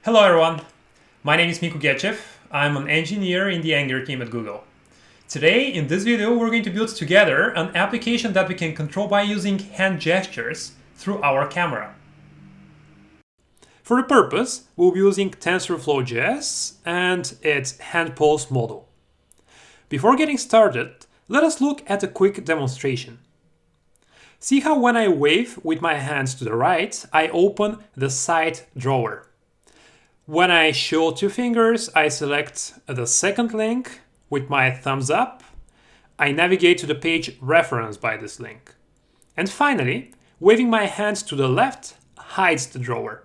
Hello everyone, my name is Miku Getchev. I'm an engineer in the Angular team at Google. Today, in this video, we're going to build together an application that we can control by using hand gestures through our camera. For the purpose, we'll be using TensorFlow.js and its hand pose model. Before getting started, let us look at a quick demonstration. See how when I wave with my hands to the right, I open the side drawer. When I show two fingers, I select the second link with my thumbs up. I navigate to the page referenced by this link. And finally, waving my hands to the left hides the drawer.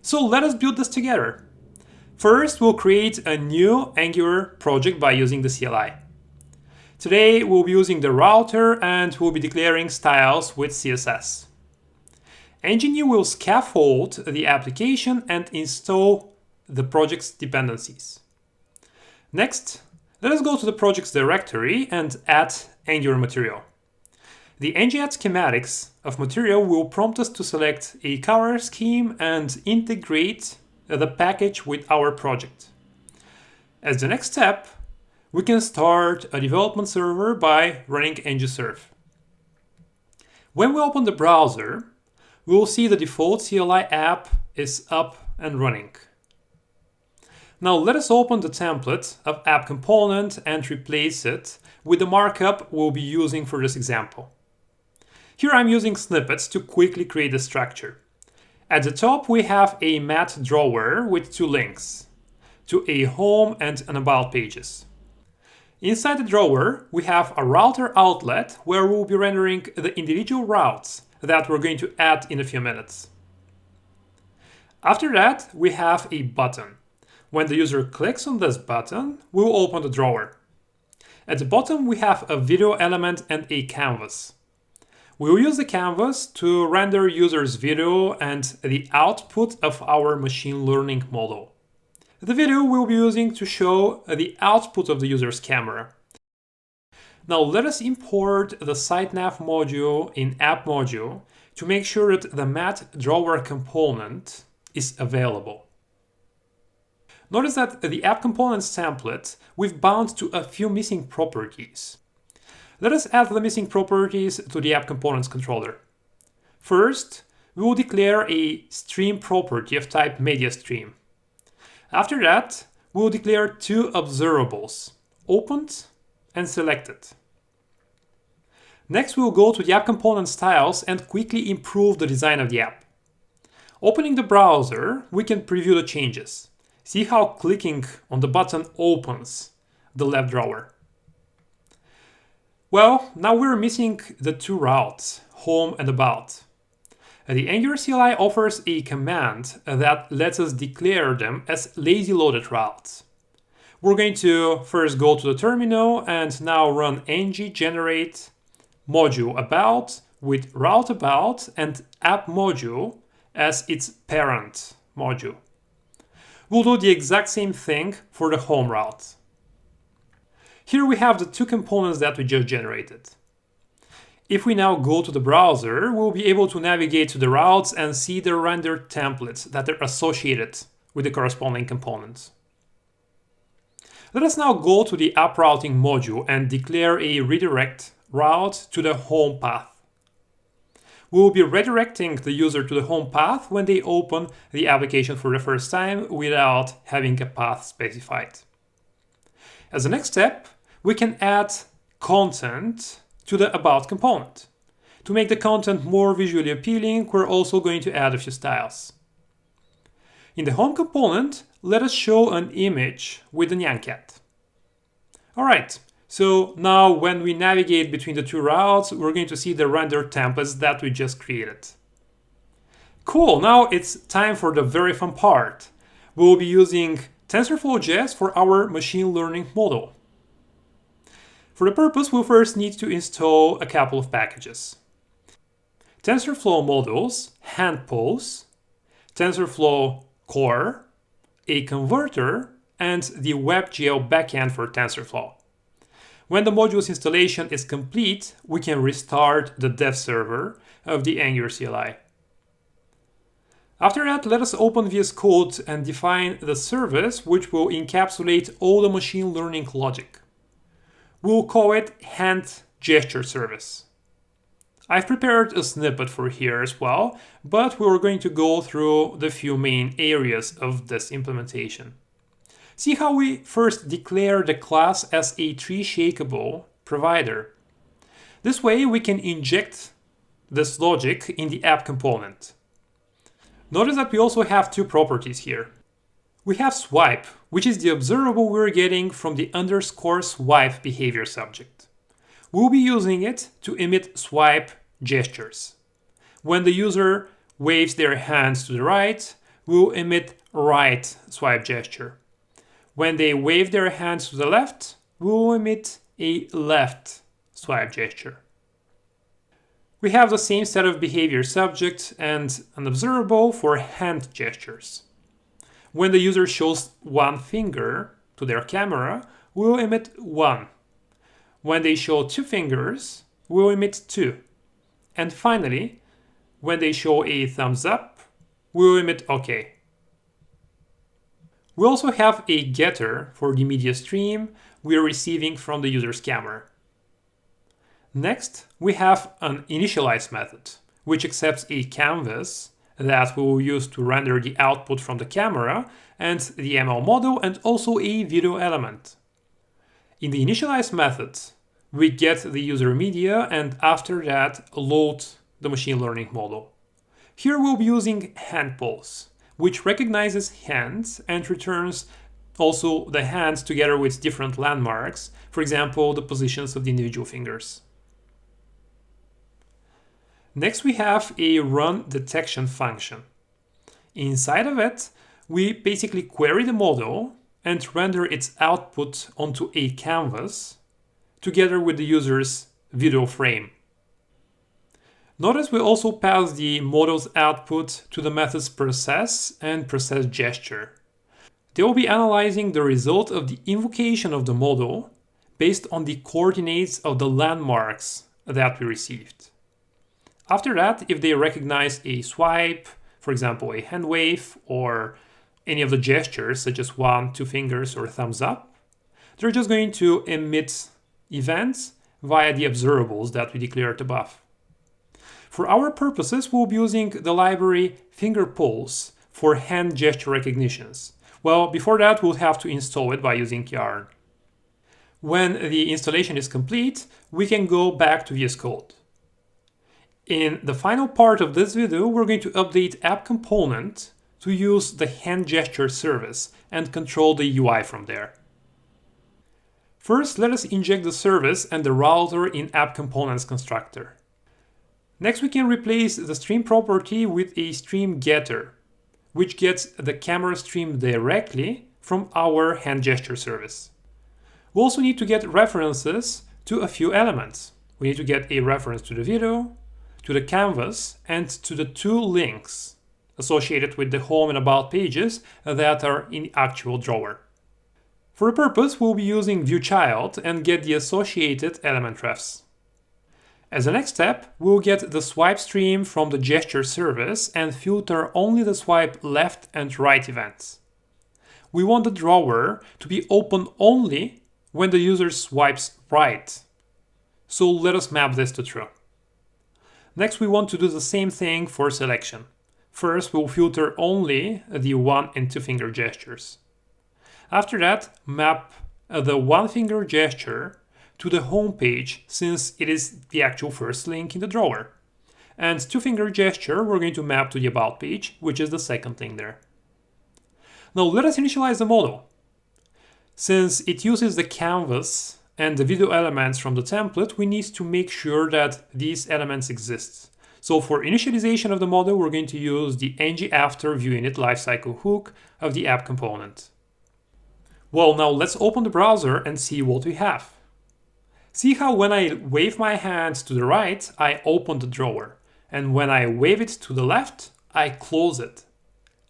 So let us build this together. First, we'll create a new Angular project by using the CLI. Today, we'll be using the router and we'll be declaring styles with CSS. Engineer will scaffold the application and install the project's dependencies. Next, let us go to the project's directory and add Angular material. The ng-add schematics of material will prompt us to select a color scheme and integrate the package with our project. As the next step, we can start a development server by running ngserve. When we open the browser, we will see the default CLI app is up and running. Now let us open the template of app component and replace it with the markup we'll be using for this example. Here I'm using snippets to quickly create the structure. At the top we have a mat drawer with two links to a home and an about pages. Inside the drawer we have a router outlet where we'll be rendering the individual routes that we're going to add in a few minutes. After that, we have a button. When the user clicks on this button, we'll open the drawer. At the bottom, we have a video element and a canvas. We'll use the canvas to render user's video and the output of our machine learning model. The video we'll be using to show the output of the user's camera. Now let us import the siteNav module in app module to make sure that the mat drawer component is available. Notice that the app components template we've bound to a few missing properties. Let us add the missing properties to the app components controller. First, we will declare a stream property of type mediaStream. After that, we will declare two observables, opened and selected. Next, we will go to the app component styles and quickly improve the design of the app. Opening the browser, we can preview the changes. See how clicking on the button opens the left drawer. Well, now we're missing the two routes, home and about. The Angular CLI offers a command that lets us declare them as lazy loaded routes. We're going to first go to the terminal and now run ng generate module about with route about and app module as its parent module. We'll do the exact same thing for the home route. Here we have the two components that we just generated. If we now go to the browser, we'll be able to navigate to the routes and see the rendered templates that are associated with the corresponding components. Let us now go to the app routing module and declare a redirect route to the home path. We will be redirecting the user to the home path when they open the application for the first time without having a path specified. As the next step, we can add content to the about component. To make the content more visually appealing, we're also going to add a few styles. In the home component, let us show an image with the Nyan cat. All right. So now when we navigate between the two routes, we're going to see the rendered templates that we just created. Cool, now it's time for the very fun part. We'll be using TensorFlow.js for our machine learning model. For the purpose, we'll first need to install a couple of packages. TensorFlow modules, hand pose, TensorFlow core, a converter, and the WebGL backend for TensorFlow. When the module's installation is complete, we can restart the dev server of the Angular CLI. After that, let us open VS Code and define the service which will encapsulate all the machine learning logic. We'll call it hand gesture service. I've prepared a snippet for here as well, but we're going to go through the few main areas of this implementation. See how we first declare the class as a tree-shakeable provider. This way we can inject this logic in the app component. Notice that we also have two properties here. We have swipe, which is the observable we're getting from the underscore swipe behavior subject. We'll be using it to emit swipe gestures. When the user waves their hands to the right, we'll emit right swipe gesture. When they wave their hands to the left, we'll emit a left swipe gesture. We have the same set of behavior subject and an observable for hand gestures. When the user shows one finger to their camera, we'll emit 1. When they show 2 fingers, we'll emit 2. And finally, when they show a thumbs up, we'll emit OK. We also have a getter for the media stream we are receiving from the user's camera. Next, we have an initialize method, which accepts a canvas that we will use to render the output from the camera and the ML model and also a video element. In the initialize method, we get the user media and after that load the machine learning model. Here we'll be using hand pulse, which recognizes hands and returns also the hands together with different landmarks, for example, the positions of the individual fingers. Next, we have a run detection function. Inside of it, we basically query the model and render its output onto a canvas together with the user's video frame. Notice we also pass the model's output to the methods process and process gesture. They will be analyzing the result of the invocation of the model based on the coordinates of the landmarks that we received. After that, if they recognize a swipe, for example, a hand wave, or any of the gestures such as 1, 2 fingers, or thumbs up, they're just going to emit events via the observables that we declared above. For our purposes, we'll be using the library fingerpulse for hand gesture recognitions. Well, before that, we'll have to install it by using yarn. When the installation is complete, we can go back to VS Code. In the final part of this video, we're going to update app component to use the hand gesture service and control the UI from there. First, let us inject the service and the router in app components constructor. Next, we can replace the stream property with a stream getter, which gets the camera stream directly from our hand gesture service. We also need to get references to a few elements. We need to get a reference to the video, to the canvas, and to the 2 links associated with the home and about pages that are in the actual drawer. For the purpose, we'll be using viewChild and get the associated element refs. As a next step, we'll get the swipe stream from the gesture service and filter only the swipe left and right events. We want the drawer to be open only when the user swipes right. So let us map this to true. Next, we want to do the same thing for selection. First, we'll filter only the 1 and 2 finger gestures. After that, map the 1 finger gesture to the home page since it is the actual first link in the drawer. And 2 finger gesture, we're going to map to the about page, which is the second link there. Now let us initialize the model. Since it uses the canvas and the video elements from the template, we need to make sure that these elements exist. So for initialization of the model, we're going to use the ngAfter viewInit lifecycle hook of the app component. Well, now let's open the browser and see what we have. See how when I wave my hand to the right, I open the drawer. And when I wave it to the left, I close it.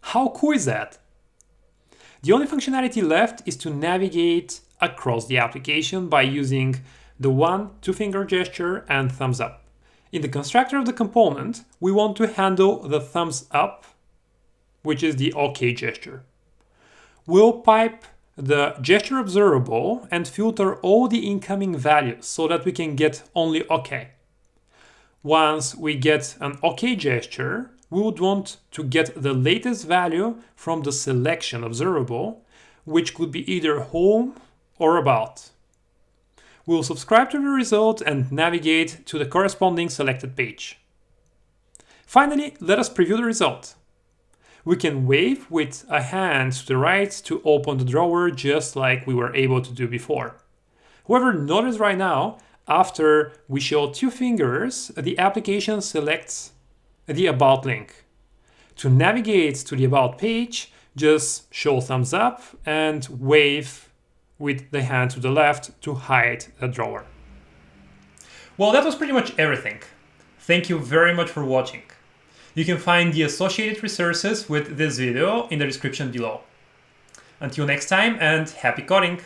How cool is that? The only functionality left is to navigate across the application by using the 1, 2 finger gesture and thumbs up. In the constructor of the component, we want to handle the thumbs up which is the OK gesture. We'll pipe the gesture observable and filter all the incoming values so that we can get only OK. Once we get an OK gesture, we would want to get the latest value from the selection observable, which could be either home or about. We'll subscribe to the result and navigate to the corresponding selected page. Finally, let us preview the result. We can wave with a hand to the right to open the drawer just like we were able to do before. However, notice right now, after we show 2 fingers, the application selects the About link. To navigate to the About page, just show thumbs up and wave with the hand to the left to hide the drawer. Well, that was pretty much everything. Thank you very much for watching. You can find the associated resources with this video in the description below. Until next time, and happy coding!